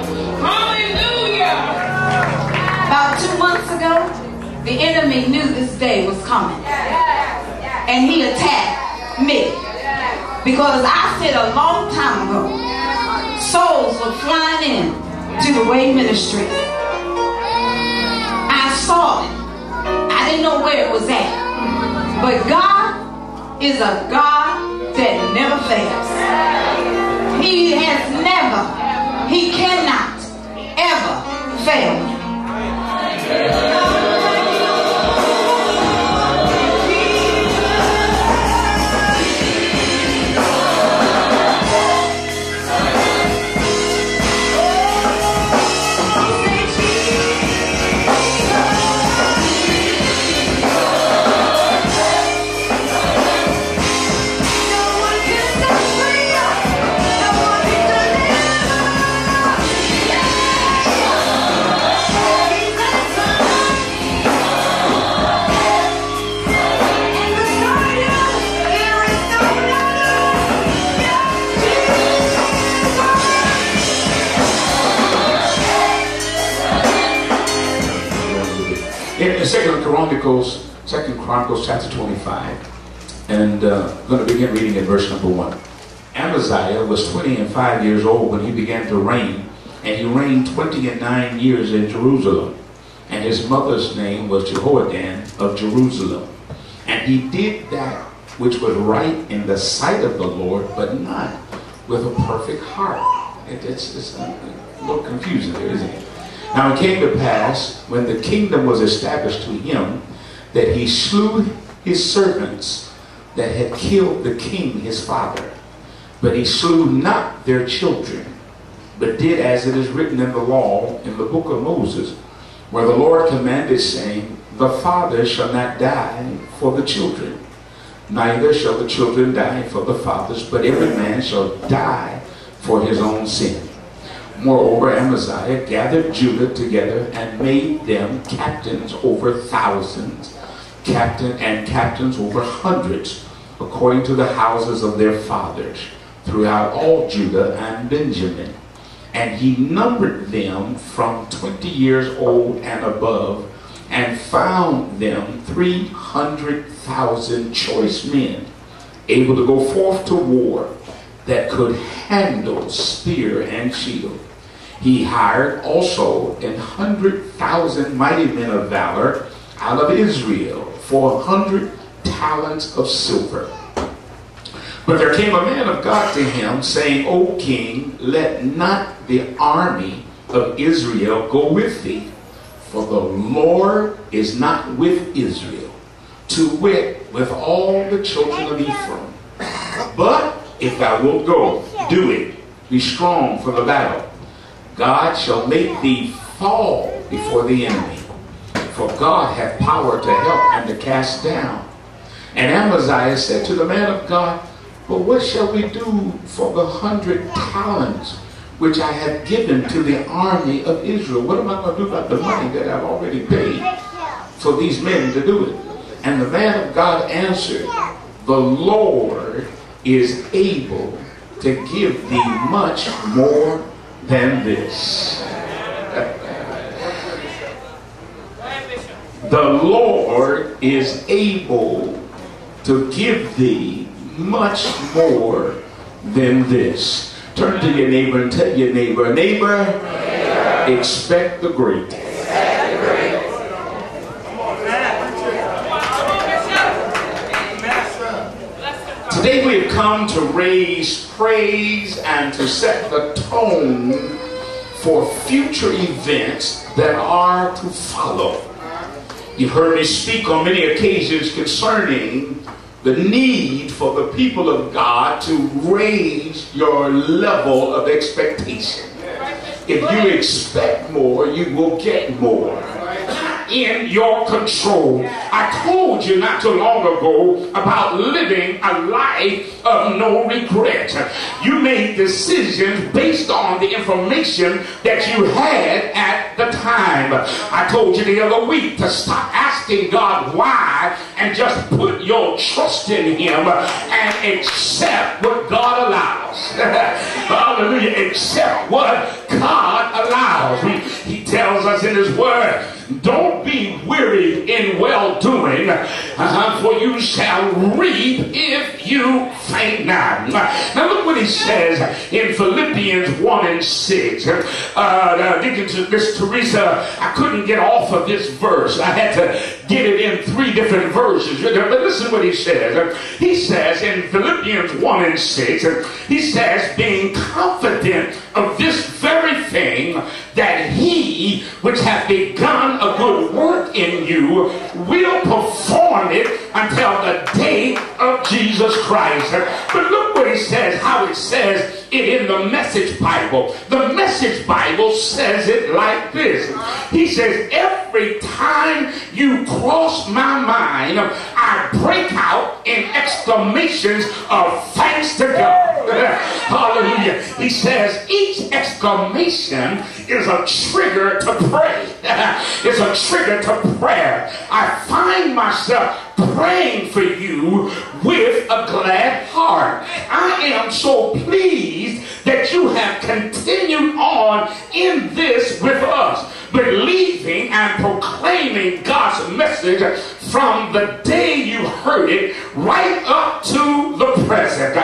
Hallelujah. About 2 months ago, the enemy knew this day was coming. And he attacked me. Because I said a long time ago, souls were flying in to the Way Ministry. I saw it. I didn't know where it was at. But God is a God that never fails. He has never, he cannot ever fail me. In Second Chronicles chapter 25, and I'm going to begin reading in verse number 1. Amaziah was 25 years old when he began to reign, and he reigned 29 years in Jerusalem. And his mother's name was Jehoadan of Jerusalem. And he did that which was right in the sight of the Lord, but not with a perfect heart. It's a little confusing there, isn't it? Now it came to pass, when the kingdom was established to him, that he slew his servants that had killed the king his father. But he slew not their children, but did as it is written in the law in the book of Moses, where the Lord commanded, saying, the father shall not die for the children, neither shall the children die for the fathers, but every man shall die for his own sin. Moreover, Amaziah gathered Judah together and made them captains over thousands, captains over hundreds, according to the houses of their fathers, throughout all Judah and Benjamin. And he numbered them from 20 years old and above, and found them 300,000 choice men, able to go forth to war, that could handle spear and shield. He hired also 100,000 mighty men of valor out of Israel for 100 talents of silver. But there came a man of God to him, saying, O king, let not the army of Israel go with thee, for the Lord is not with Israel, to wit, with all the children of Ephraim. But if thou wilt go, do it. Be strong for the battle. God shall make thee fall before the enemy. For God hath power to help and to cast down. And Amaziah said to the man of God, but what shall we do for the 100 talents which I have given to the army of Israel? What am I going to do about the money that I've already paid for these men to do it? And the man of God answered, the Lord is able to give thee much more than this. The Lord is able to give thee much more than this. Turn to your neighbor and tell your neighbor, neighbor, expect the great. Today we have come to raise praise and to set the tone for future events that are to follow. You've heard me speak on many occasions concerning the need for the people of God to raise your level of expectation. If you expect more, you will get more. In your control. I told you not too long ago about living a life of no regret. You made decisions based on the information that you had at the time. I told you the other week to stop asking asking God why and just put your trust in him and accept what God allows. Hallelujah. Accept what God allows. He tells us in his word, don't be weary in well-doing, for you shall reap if you faint not. Now look what he says in Philippians 1 and 6. Miss Teresa, I couldn't get off of this verse. I had to get it in 3 different versions. But listen what he says. He says in Philippians 1 and 6, he says, being confident of this very thing, that he which hath begun a good work in you will perform it until the day of Jesus Christ. But look what he says, how it says it in the Message Bible. The Message Bible says it like this. He says, every time you cross my mind, I break out in exclamations of thanks to God. Hallelujah. He says each exclamation is a trigger to pray. It's a trigger to prayer. I find myself praying for you with a glad heart. I am so pleased that you have continued on in this with us, believing and proclaiming God's message from the day you heard it right up to the present.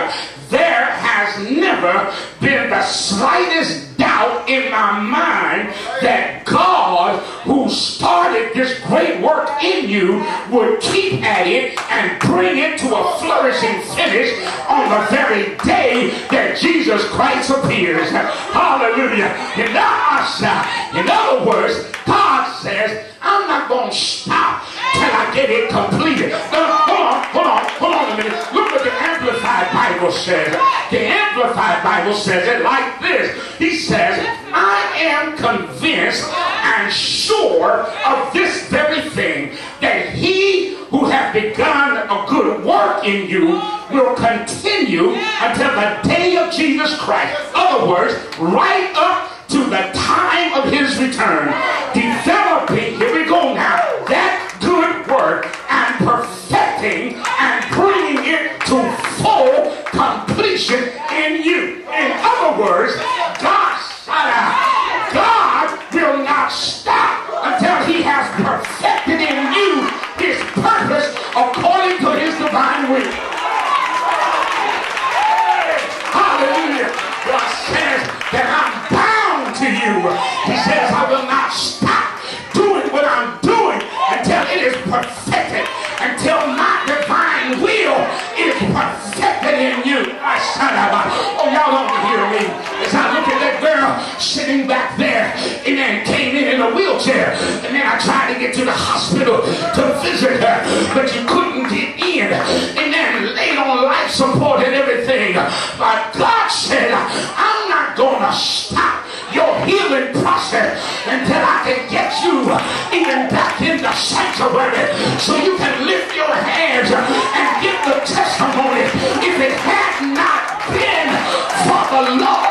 There has never been the slightest doubt in my mind that God, who started this great work in you, would keep at it and bring it to a flourishing finish on the very day that Jesus Christ appears. Hallelujah. In other words, God says, I'm not going to stop till I get it completed. Hold on a minute. Look what the Amplified Bible says. The Amplified Bible says it like this. He says, I am convinced and sure of this very thing, that he who hath begun a good work in you will continue until the day of Jesus Christ. In other words, right up to the time of his return, developing, here we go now, that good work and perfecting and bringing it to full completion in you. In other words, God will not stop until he has perfected in you his purpose according to his divine will. Hallelujah. God says that I'm bound to you. He says I will not stop doing what I'm doing until it is perfected, until my divine will is perfected in you. Oh, y'all don't hear me. As I look at that girl sitting back there, and then came in a wheelchair, and then I tried to get to the hospital to visit her, but you couldn't get in, and then laid on life support and everything. But God said, I'm not going to stop your healing process until I can get you even back in the sanctuary so you can lift your hands and give the testimony. If it had not been for the Lord